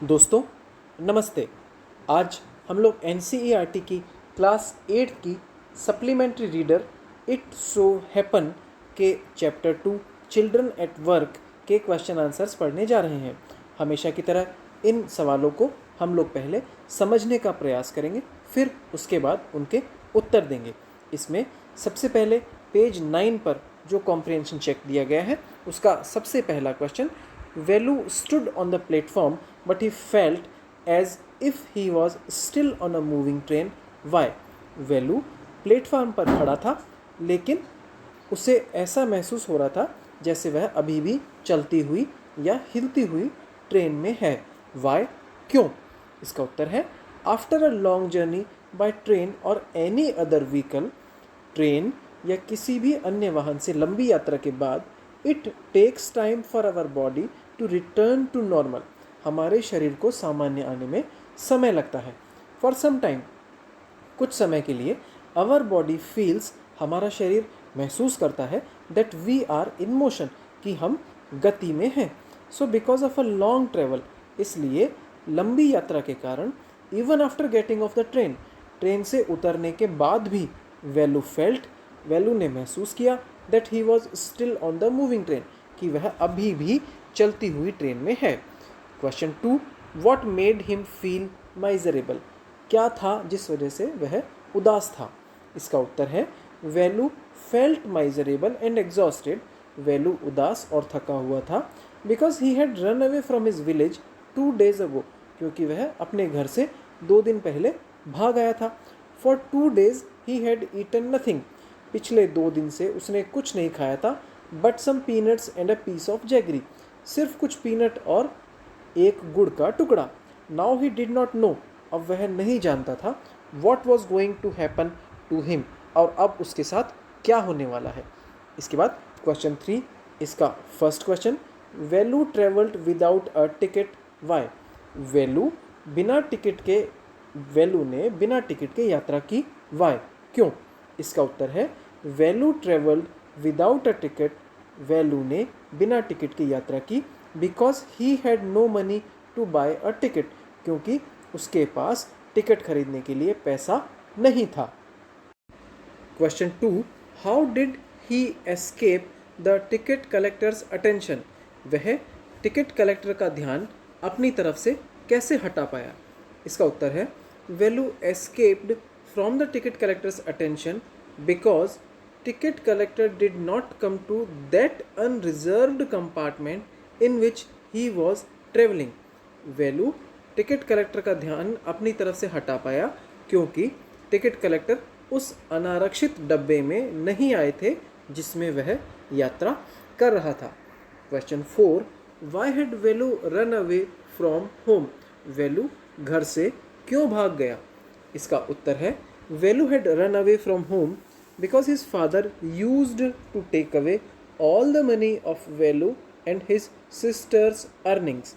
दोस्तों नमस्ते। आज हम लोग एनसीईआरटी की क्लास 8 की supplementary reader it so happen के चैप्टर 2 चिल्ड्रन एट वर्क के क्वेश्चन आंसर्स पढ़ने जा रहे हैं। हमेशा की तरह इन सवालों को हम लोग पहले समझने का प्रयास करेंगे, फिर उसके बाद उनके उत्तर देंगे। इसमें सबसे पहले पेज 9 पर जो कॉम्प्रिहेंशन चेक दिया गया है उसका सबसे पहला question, Velu stood on the platform but he felt as if he was still on a moving train. Why? Velu platform पर खड़ा था लेकिन उसे ऐसा महसूस हो रहा था जैसे वह अभी भी चलती हुई या हिलती हुई ट्रेन में है। Why? क्यों? इसका उत्तर है after a long journey by train और एनी अदर व्हीकल, ट्रेन या किसी भी अन्य वाहन से लंबी यात्रा के बाद it takes time for our body to return to normal, हमारे शरीर को सामान्य आने में समय लगता है। फॉर सम टाइम, कुछ समय के लिए, आवर बॉडी फील्स, हमारा शरीर महसूस करता है that we are in motion, कि हम गति में हैं। So because of a long travel, इसलिए लंबी यात्रा के कारण, even after getting off the train, train से उतरने के बाद भी, वेलू ने महसूस किया that he was still on the moving train, कि वह अभी भी चलती हुई ट्रेन में है। Question 2, what made him feel miserable, क्या था जिस वजह से वह उदास था। इसका उत्तर है वेलू फेल्ट माइजरेबल एंड एग्जॉस्टेड, वेलू उदास और थका हुआ था because he had run away from his village 2 days अगो, क्योंकि वह अपने घर से 2 दिन पहले भाग आया था। For 2 days he had eaten nothing, पिछले 2 दिन से उसने कुछ नहीं खाया था, but some peanuts and a piece of jaggery, सिर्फ कुछ पीनट और एक गुड़ का टुकड़ा। Now he did not know, अब वह नहीं जानता था, what was going to happen to him, और अब उसके साथ क्या होने वाला है। इसके बाद क्वेश्चन 3, इसका first question, Velu travelled without a ticket, why. Velu ने बिना टिकट के यात्रा की, वाई, क्यों। इसका उत्तर है Velu travelled without a ticket, Velu ने बिना टिकट की यात्रा की because he had no money to buy a ticket, क्योंकि उसके पास टिकट खरीदने के लिए पैसा नहीं था। Question 2, how did he escape the ticket collector's attention, वह टिकट कलेक्टर का ध्यान अपनी तरफ से कैसे हटा पाया। इसका उत्तर है Velu escaped from the ticket collector's attention because ticket collector did not come to that unreserved compartment in which he was traveling. Velu ticket collector का ध्यान अपनी तरफ से हटा पाया क्योंकि टिकट कलेक्टर उस अनारक्षित डब्बे में नहीं आए थे जिसमें वह यात्रा कर रहा था। Question 4, why had Velu run away from home, Velu घर से क्यों भाग गया। इसका उत्तर है Velu had run away from home because his father used to take away all the money of Velu and his sister's earnings.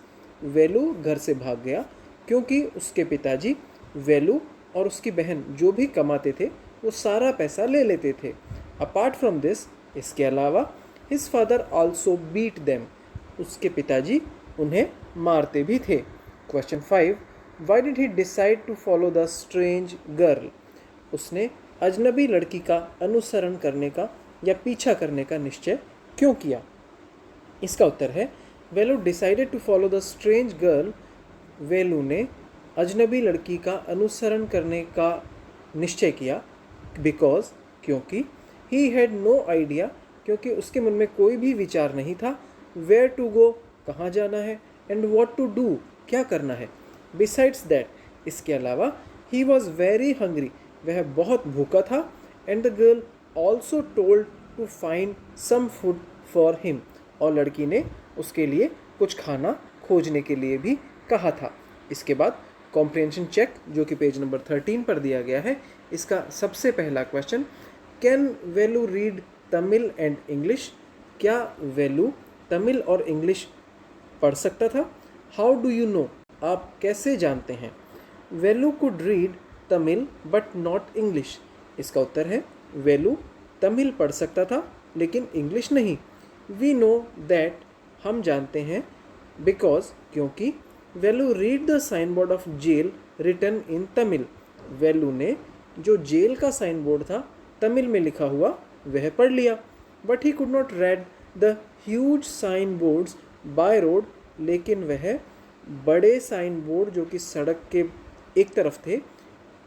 वेलू घर से भाग गया क्योंकि उसके पिताजी वेलू और उसकी बहन जो भी कमाते थे वो सारा पैसा ले लेते थे। अपार्ट फ्रॉम दिस, इसके अलावा, his father also beat them, उसके पिताजी उन्हें मारते भी थे। Question 5, why did he decide to follow the strange girl, उसने अजनबी लड़की का अनुसरण करने का या पीछा करने का निश्चय क्यों किया। इसका उत्तर है Velu decided to follow the strange girl, Velu ने अजनबी लड़की का अनुसरण करने का निश्चय किया बिकॉज, क्योंकि, ही हैड नो आइडिया, क्योंकि उसके मन में कोई भी विचार नहीं था, वेयर टू गो, कहाँ जाना है, एंड वॉट टू डू, क्या करना है। बिसाइड्स दैट, इसके अलावा, ही वॉज वेरी हंग्री, वह बहुत भूखा था, and the girl also told to find some food for him, और लड़की ने उसके लिए कुछ खाना खोजने के लिए भी कहा था। इसके बाद कॉम्प्रिहेंशन चेक जो कि पेज नंबर 13 पर दिया गया है, इसका सबसे पहला question, can Velu read Tamil and English, क्या वेलू तमिल और इंग्लिश पढ़ सकता था। हाउ डू यू नो, आप कैसे जानते हैं। Velu could read Tamil but not English, इसका उत्तर है वेलू तमिल पढ़ सकता था लेकिन इंग्लिश नहीं। वी नो दैट, हम जानते हैं, बिकॉज, क्योंकि, Velu read the sign board of jail written in Tamil. Velu ने जो जेल का साइन बोर्ड था तमिल में लिखा हुआ वह पढ़ लिया। But he could not read the huge sign boards by road, लेकिन वह बड़े साइन बोर्ड जो कि सड़क के एक तरफ थे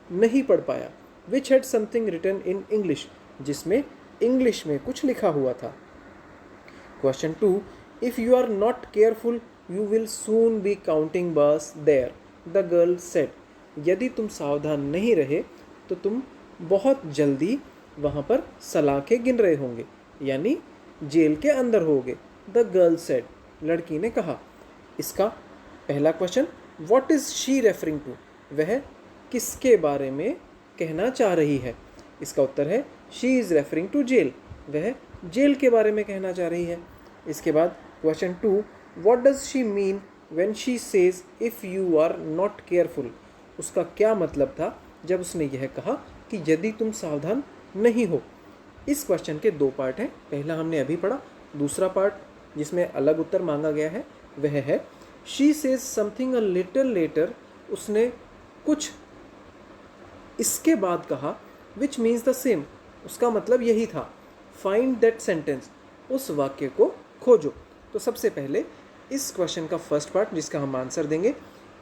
नहीं पढ़ पाया। Which had something written in English, जिसमें इंग्लिश में कुछ लिखा हुआ था। Question 2, if you are not careful you will soon be counting bars there, the girl said. यदि तुम सावधान नहीं रहे तो तुम बहुत जल्दी वहाँ पर सलाखें गिन रहे होंगे, यानी जेल के अंदर होगे। द गर्ल सेड, लड़की ने कहा। इसका पहला question, what is she referring to, वह किसके बारे में कहना चाह रही है। इसका उत्तर है she is referring to jail, वह जेल के बारे में कहना चाह रही है। इसके बाद question 2, what does she mean when she says if you are not careful, उसका क्या मतलब था जब उसने यह कहा कि यदि तुम सावधान नहीं हो। इस क्वेश्चन के दो पार्ट हैं, पहला हमने अभी पढ़ा, दूसरा पार्ट जिसमें अलग उत्तर मांगा गया है वह है she says something a little letter, उसने कुछ इसके बाद कहा, विच मीन्स द सेम, उसका मतलब यही था। फाइंड दैट सेंटेंस, उस वाक्य को खोजो। तो सबसे पहले इस क्वेश्चन का फर्स्ट पार्ट जिसका हम आंसर देंगे,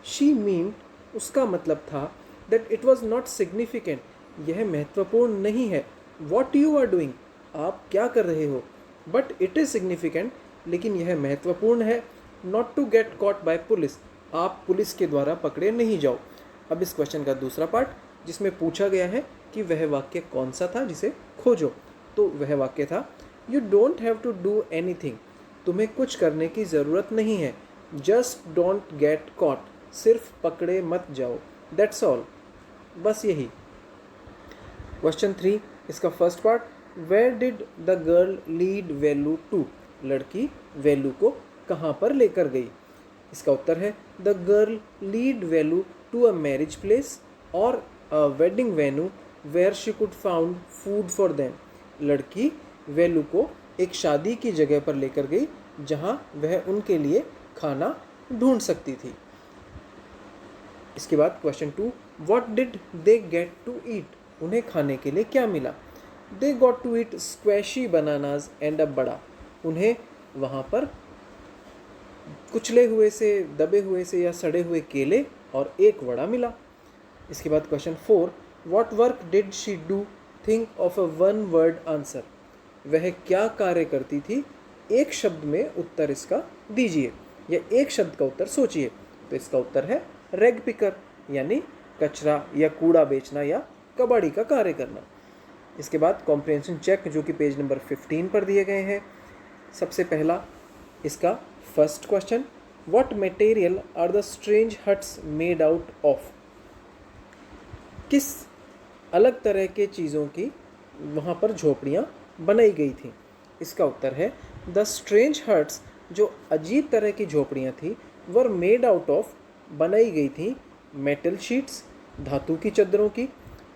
शी मीन, उसका मतलब था that it was not significant, यह महत्वपूर्ण नहीं है। वॉट यू आर डूइंग, आप क्या कर रहे हो। बट इट इज़ सिग्निफिकेंट, लेकिन यह महत्वपूर्ण है। Not to get caught by police, आप पुलिस के द्वारा पकड़े नहीं जाओ। अब इस क्वेश्चन का दूसरा पार्ट जिसमें पूछा गया है कि वह वाक्य कौन सा था जिसे खोजो, तो वह वाक्य था you don't have to do anything, तुम्हें कुछ करने की ज़रूरत नहीं है। जस्ट डोंट गेट कॉट, सिर्फ पकड़े मत जाओ, दैट्स ऑल, बस यही। क्वेश्चन 3, इसका first part, where did the girl lead Velu to, लड़की वेलू को कहाँ पर लेकर गई। इसका उत्तर है the girl lead Velu to a marriage place और a wedding venue where she could found food for them, लड़की वेलू को एक शादी की जगह पर लेकर गई जहाँ वह उनके लिए खाना ढूंढ सकती थी। इसके बाद question 2, what did they get to eat, उन्हें खाने के लिए क्या मिला। They got to eat squashy bananas and a बड़ा, उन्हें वहाँ पर कुचले हुए से, दबे हुए से या सड़े हुए केले और एक वड़ा मिला। इसके बाद question 4, what work did she do, think of a one word answer, वह क्या कार्य करती थी, एक शब्द में उत्तर इसका दीजिए या एक शब्द का उत्तर सोचिए। तो इसका उत्तर है रेग पिकर, यानी कचरा या कूड़ा बेचना या कबाड़ी का कार्य करना। इसके बाद कॉम्प्रिहेंशन चेक जो कि पेज नंबर 15 पर दिए गए हैं। सबसे पहला इसका first question, what material are the strange huts made out of, किस अलग तरह के चीज़ों की वहाँ पर झोपड़ियाँ बनाई गई थी। इसका उत्तर है द स्ट्रेंज हट्स, जो अजीब तरह की झोपड़ियाँ थी, वर मेड आउट ऑफ, बनाई गई थी मेटल शीट्स, धातु की चद्दरों की,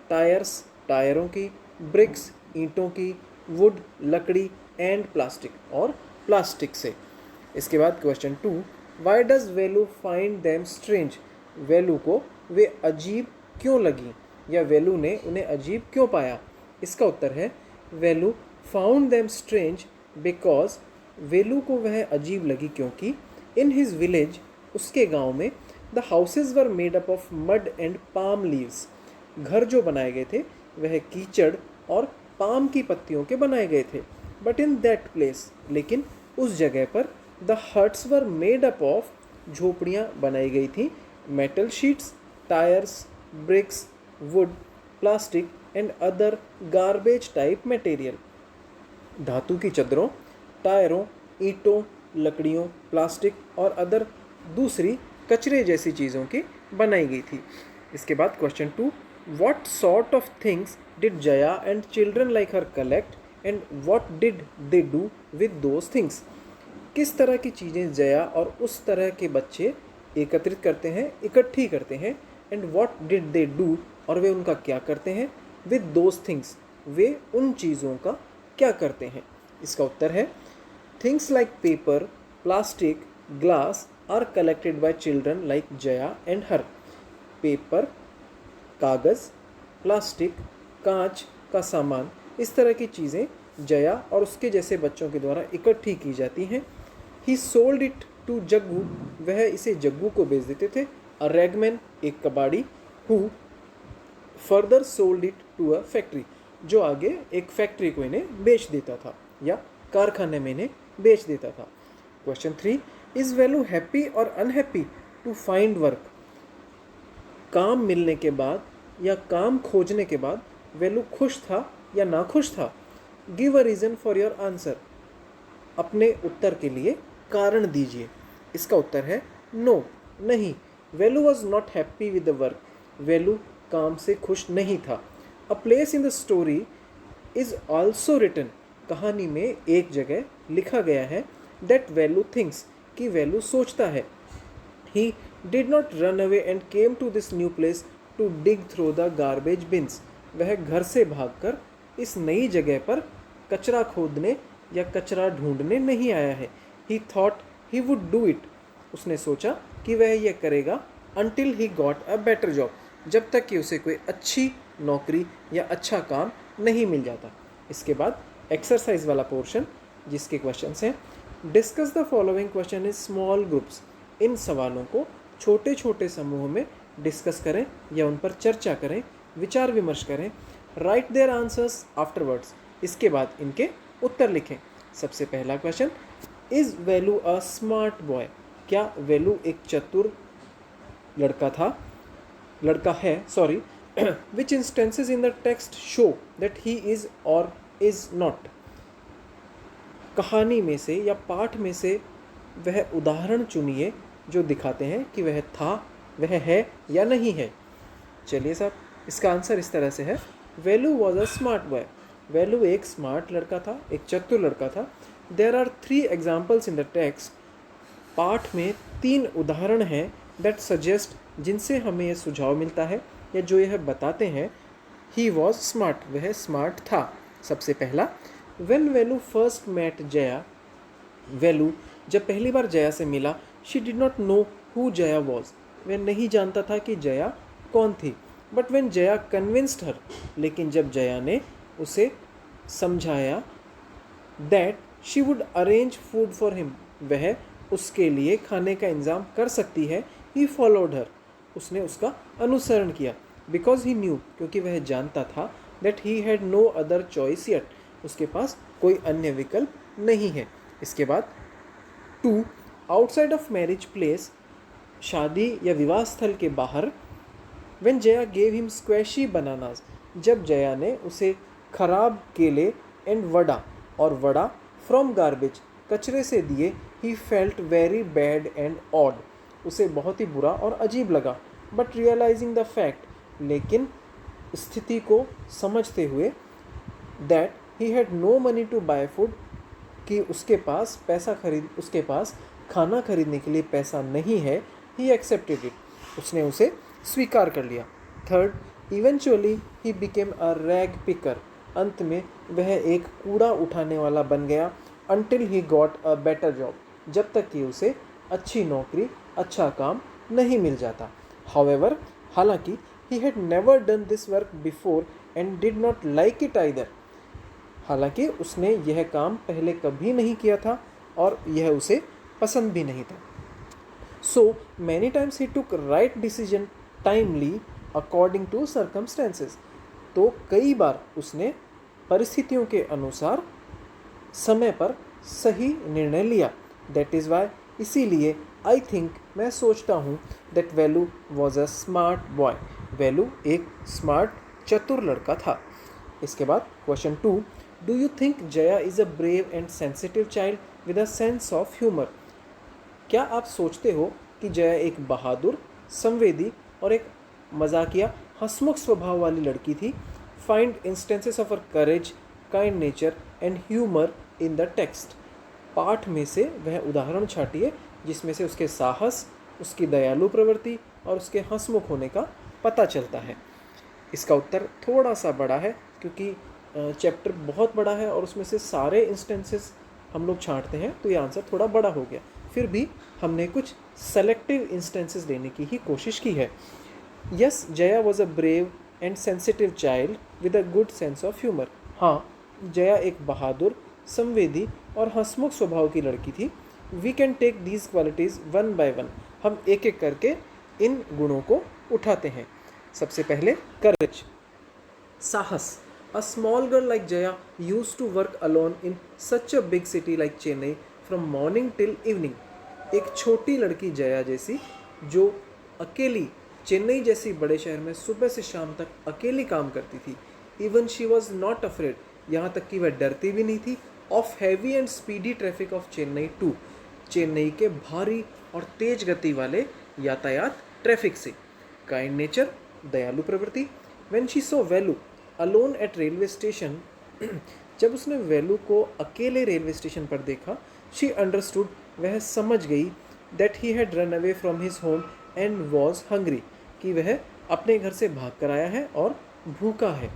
टायर्स, टायरों की, ब्रिक्स, ईंटों की, वुड, लकड़ी, एंड प्लास्टिक, और प्लास्टिक से। इसके बाद question 2, why does Velu find them strange, Velu को वे अजीब क्यों लगी या वेलू ने उन्हें अजीब क्यों पाया। इसका उत्तर है वेलू फाउंड दैम स्ट्रेंज बिकॉज, वेलू को वह अजीब लगी क्योंकि इन हिज विलेज, उसके गांव में, the houses were made up of mud and palm leaves, घर जो बनाए गए थे वह कीचड़ और पाम की पत्तियों के बनाए गए थे। बट इन दैट प्लेस, लेकिन उस जगह पर, the huts were made up of, झोपड़ियाँ बनाई गई थी metal sheets, tyres, bricks, wood, plastic and other garbage type material, धातु की चद्दरों, टायरों, ईंटों, लकड़ियों, प्लास्टिक और अदर दूसरी कचरे जैसी चीज़ों की बनाई गई थी। इसके बाद question 2, what sort of things did Jaya and children like her collect and what did they do with those things, किस तरह की चीज़ें जया और उस तरह के बच्चे एकत्रित करते हैं, इकट्ठी करते हैं, and what did they do, और वे उनका क्या करते हैं, विद दोज थिंग्स, वे उन चीज़ों का क्या करते हैं। इसका उत्तर है things like paper, plastic, glass are collected by children like Jaya and her. Paper, कागज़, प्लास्टिक, कांच का सामान, इस तरह की चीज़ें जया और उसके जैसे बच्चों के द्वारा इकट्ठी की जाती हैं। He sold it to Jaggu, वह इसे जग्गू को बेच देते थे। अ रैगमैन, एक कबाड़ी, who further sold it to a factory, जो आगे एक फैक्ट्री को इन्हें बेच देता था या कारखाने में इन्हें बेच देता था। क्वेश्चन 3, इज़ वैल्यू हैप्पी और अनहैप्पी टू फाइंड वर्क? काम मिलने के बाद या काम खोजने के बाद वैल्यू खुश था या नाखुश था? Give a reason for your answer, अपने उत्तर के लिए कारण दीजिए। इसका उत्तर है नो, नहीं। Velu was not happy with the work, Velu काम से खुश नहीं था। A place in the story is also written, कहानी में एक जगह लिखा गया है, दैट वैल्यू थिंक्स, कि वैल्यू सोचता है। He did not run away and came to this new place to dig through the garbage bins, वह घर से भागकर इस नई जगह पर कचरा खोदने या कचरा ढूंढने नहीं आया है। ही thought he would do it, उसने सोचा कि वह यह करेगा, until he got a better job, जब तक कि उसे कोई अच्छी नौकरी या अच्छा काम नहीं मिल जाता। इसके बाद एक्सरसाइज वाला पोर्शन, जिसके क्वेश्चंस हैं, discuss the following question in small groups, इन सवालों को छोटे छोटे समूह में डिस्कस करें या उन पर चर्चा करें, विचार विमर्श करें। राइट देयर आंसर्स आफ्टरवर्ड्स, इसके बाद इनके उत्तर लिखें। सबसे पहला question, is value a smart boy, क्या वैल्यू एक चतुर लड़का है, sorry. Which instances in the text show that he is और इज़ नॉट, कहानी में से या पाठ में से वह उदाहरण चुनिए जो दिखाते हैं कि वह था, वह है या नहीं है। चलिए साहब, इसका आंसर इस तरह से है, Velu was a smart boy, Velu एक स्मार्ट लड़का था, एक चतुर लड़का था। There are 3 examples in the text, पाठ में 3 उदाहरण हैं, दैट सजेस्ट, जिनसे हमें यह सुझाव मिलता है या जो यह बताते हैं, ही वॉज स्मार्ट, वह स्मार्ट था। सबसे पहला, when Velu first met Jaya, Velu जब पहली बार जया से मिला, she did not know who Jaya was, वह नहीं जानता था कि जया कौन थी। But when Jaya convinced her, लेकिन जब जया ने उसे समझाया, that she would arrange food for him, वह उसके लिए खाने का इंतज़ाम कर सकती है, ही फॉलोड हर, उसने उसका अनुसरण किया। बिकॉज ही न्यू, क्योंकि वह जानता था, that he had no other choice yet, उसके पास कोई अन्य विकल्प नहीं है। इसके बाद 2, आउटसाइड ऑफ मैरिज प्लेस, शादी या विवाह स्थल के बाहर, when Jaya gave him squashy bananas, जब जया ने उसे खराब केले एंड वड़ा और वड़ा फ्रॉम गार्बेज, कचरे से दिए, he felt very bad and odd, उसे बहुत ही बुरा और अजीब लगा। बट रियलाइजिंग द फैक्ट, लेकिन स्थिति को समझते हुए, that he had no money to buy food, कि उसके पास खाना खरीदने के लिए पैसा नहीं है, ही एक्सेप्टेड इट, उसने उसे स्वीकार कर लिया। 3, eventually he became a rag picker, अंत में वह एक कूड़ा उठाने वाला बन गया। Until he got a better job, जब तक कि उसे अच्छी नौकरी, अच्छा काम नहीं मिल जाता। हाउएवर, हालांकि, he had never done this work before and did not like it either, हालांकि उसने यह काम पहले कभी नहीं किया था और यह उसे पसंद भी नहीं था। So many times he took right decision timely according to circumstances, तो कई बार उसने परिस्थितियों के अनुसार समय पर सही निर्णय लिया। दैट इज़ वाई, इसीलिए, आई थिंक, मैं सोचता हूँ, that value was a smart boy, Velu एक स्मार्ट चतुर लड़का था। इसके बाद question 2, do you think Jaya is a brave and sensitive child with a sense of humour, क्या आप सोचते हो कि जया एक बहादुर, संवेदी और एक मजाकिया, हंसमुख स्वभाव वाली लड़की थी? Find instances of her courage, kind nature and humour in the text, पाठ में से वह उदाहरण छाटिए जिसमें से उसके साहस, उसकी दयालु प्रवृत्ति और उसके हंसमुख होने का पता चलता है। इसका उत्तर थोड़ा सा बड़ा है क्योंकि चैप्टर बहुत बड़ा है और उसमें से सारे इंस्टेंसेस हम लोग छांटते हैं, तो ये आंसर थोड़ा बड़ा हो गया। फिर भी हमने कुछ सेलेक्टिव इंस्टेंसेस लेने की ही कोशिश की है। Yes, Jaya was a brave and sensitive child with a good sense of humour. हाँ, जया एक बहादुर, संवेदी और हंसमुख स्वभाव की लड़की थी। We can take these qualities one by one. हम एक एक करके इन गुणों को उठाते हैं। सबसे पहले करेज, साहस। A small girl like Jaya use to work alone in such a big city like Chennai from morning till evening. एक छोटी लड़की जया जैसी जो अकेली चेन्नई जैसी बड़े शहर में सुबह से शाम तक अकेली काम करती थी। Even she was not afraid, यहाँ तक कि वह डरती भी नहीं थी, of heavy and speedy traffic of Chennai too, Chennai के भारी और तेज गति वाले यातायात ट्रैफिक से। काइंड नेचर, दयालु प्रवृत्ति। When she so Velu alone at railway station, जब उसने वेलू को अकेले रेलवे स्टेशन पर देखा, शी अंडरस्टूड, वह समझ गई, that he had run away from his home and was hungry, कि वह अपने घर से भाग कर आया है और भूखा है।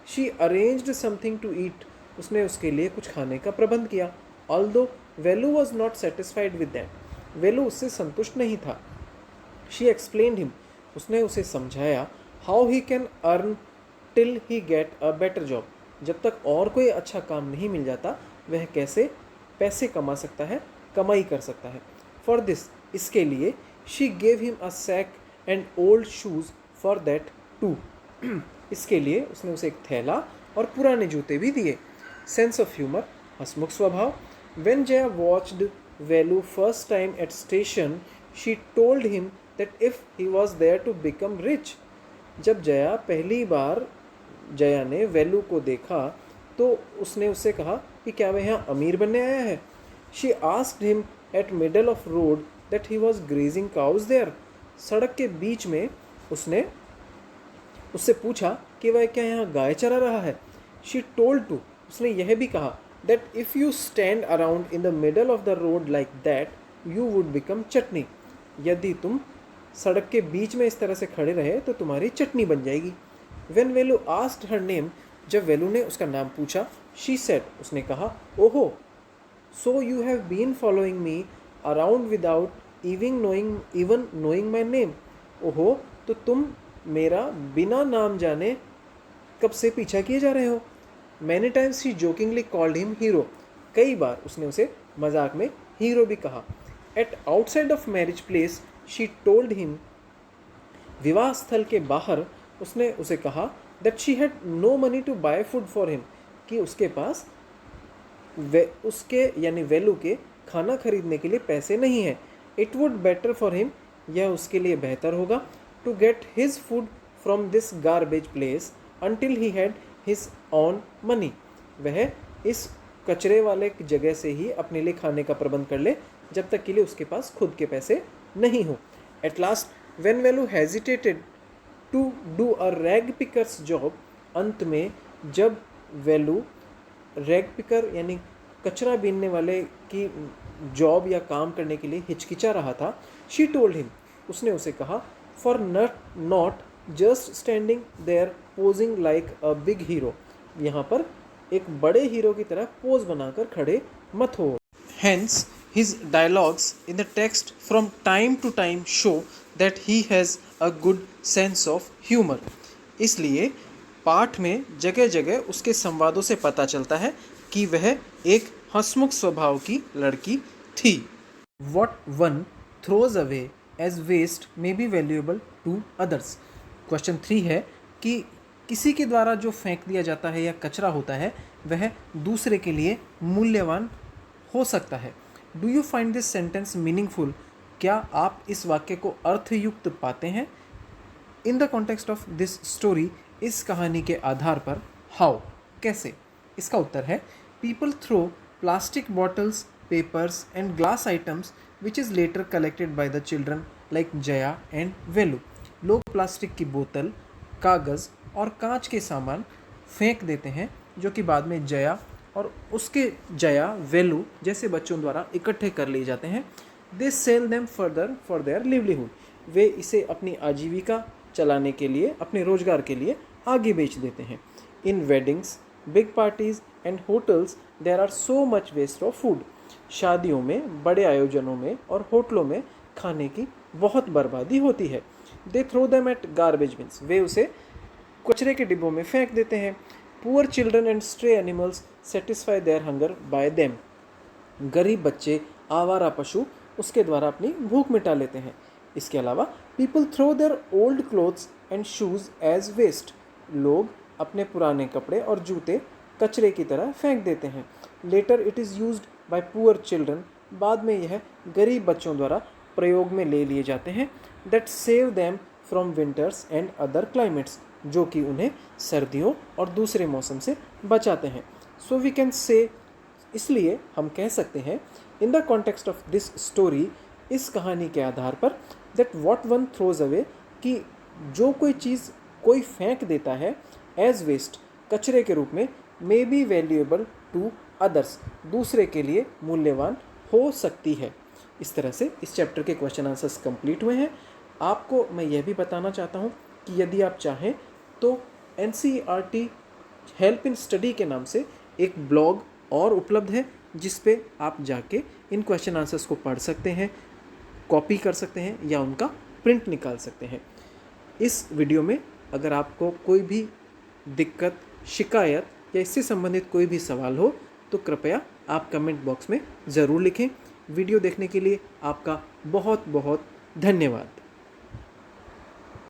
She arranged something to eat, उसने उसके लिए कुछ खाने का प्रबंध किया। Although Velu was not satisfied with that, Velu उससे संतुष्ट नहीं था। शी एक्सप्लेन्ड हिम, उसने उसे समझाया, how he can earn till he get a better job, जब तक और कोई अच्छा काम नहीं मिल जाता वह कैसे पैसे कमा सकता है, कमाई कर सकता है। फॉर दिस, इसके लिए, she gave him a sack and old shoes for that too, इसके लिए उसने उसे एक थैला और पुराने जूते भी दिए। सेंस ऑफ ह्यूमर, हंसमुख स्वभाव। When Jaya watched Velu first time at station, she told him that if he was there to become rich, जब जया ने वेलू को देखा तो उसने उससे कहा कि क्या वह यहाँ अमीर बनने आया है। She asked him at middle of road that he was grazing cows there, सड़क के बीच में उसने उससे पूछा कि वह क्या यहाँ गाय चरा रहा है। शी टोल्ड टू, उसने यह भी कहा, that if you stand around in the middle of the road like that you would become chutney, यदि तुम सड़क के बीच में इस तरह से खड़े रहे तो तुम्हारी चटनी बन जाएगी। When Velu asked her name, जब वेलू ने उसका नाम पूछा, शी सेड, उसने कहा, ओहो, so you have been following me around without even knowing my name. ओहो, तो तुम मेरा बिना नाम जाने कब से पीछा किए जा रहे हो। Many times she jokingly called him hero, कई बार उसने उसे मजाक में हीरो भी कहा। At outside of marriage place she told him, विवाह स्थल के बाहर उसने उसे कहा, that she had no money to buy food for him, कि उसके पास उसके यानी वेलू के खाना खरीदने के लिए पैसे नहीं हैं। It would better for him, यह उसके लिए बेहतर होगा, to get his food from this garbage place until he had his own money, वह इस कचरे वाले जगह से ही अपने लिए खाने का प्रबंध कर ले जब तक के लिए उसके पास खुद के पैसे नहीं हो। At last when Velu hesitated to do a rag picker's job, अंत में जब वेलू रैग पिकर यानी कचरा बीनने वाले की जॉब या काम करने के लिए हिचकिचा रहा था, शी टोल्ड हिम, उसने उसे कहा, for not just standing there posing like a big hero, यहाँ पर एक बड़े हीरो की तरह पोज बनाकर खड़े मत हो। Hence, his dialogues in the text from time to time show that he has a good sense of humor. इसलिए पाठ में जगह जगह उसके संवादों से पता चलता है कि वह एक हंसमुख स्वभाव की लड़की थी। What one throws away as waste may be valuable to others. Question 3 है कि किसी के द्वारा जो फेंक दिया जाता है या कचरा होता है वह दूसरे के लिए मूल्यवान हो सकता है। Do you find this sentence meaningful, क्या आप इस वाक्य को अर्थयुक्त पाते हैं। In the context of this story, इस कहानी के आधार पर, हाउ, कैसे। इसका उत्तर है, people throw plastic bottles, papers and glass items which is later collected by the children like Jaya and Velu. लोग प्लास्टिक की बोतल, कागज़ और कांच के सामान फेंक देते हैं जो कि बाद में जया और उसके वेलू जैसे बच्चों द्वारा इकट्ठे कर लिए जाते हैं। They sell them further for their livelihood, वे इसे अपनी आजीविका चलाने के लिए, अपने रोजगार के लिए आगे बेच देते हैं। In weddings, big parties and hotels there are so much waste of food. शादियों में, बड़े आयोजनों में और होटलों में खाने की बहुत बर्बादी होती है। They throw them at garbage bins, वे उसे कचरे के डिब्बों में फेंक देते हैं। Poor children and stray animals satisfy their hunger by them, गरीब बच्चे, आवारा पशु उसके द्वारा अपनी भूख मिटा लेते हैं। इसके अलावा people throw their old clothes and shoes as waste, लोग अपने पुराने कपड़े और जूते कचरे की तरह फेंक देते हैं। Later it is used by poor children, बाद में यह गरीब बच्चों द्वारा प्रयोग में ले लिए जाते हैं। That save them from winters and other climates, जो कि उन्हें सर्दियों और दूसरे मौसम से बचाते हैं। सो वी कैन से, इसलिए हम कह सकते हैं in the context of this story, इस कहानी के आधार पर, that what one throws away, कि जो कोई चीज़ कोई फेंक देता है एज वेस्ट, कचरे के रूप में, may be valuable to others, दूसरे के लिए मूल्यवान हो सकती है। इस तरह से इस चैप्टर के क्वेश्चन आंसर्स कंप्लीट हुए हैं। आपको मैं यह भी बताना चाहता हूँ कि यदि आप चाहें तो NCERT हेल्प इन स्टडी के नाम से एक ब्लॉग और उपलब्ध है, जिस पे आप जाके इन क्वेश्चन आंसर्स को पढ़ सकते हैं, कॉपी कर सकते हैं या उनका प्रिंट निकाल सकते हैं। इस वीडियो में अगर आपको कोई भी दिक्कत, शिकायत या इससे संबंधित कोई भी सवाल हो तो कृपया आप कमेंट बॉक्स में ज़रूर लिखें। वीडियो देखने के लिए आपका बहुत बहुत धन्यवाद।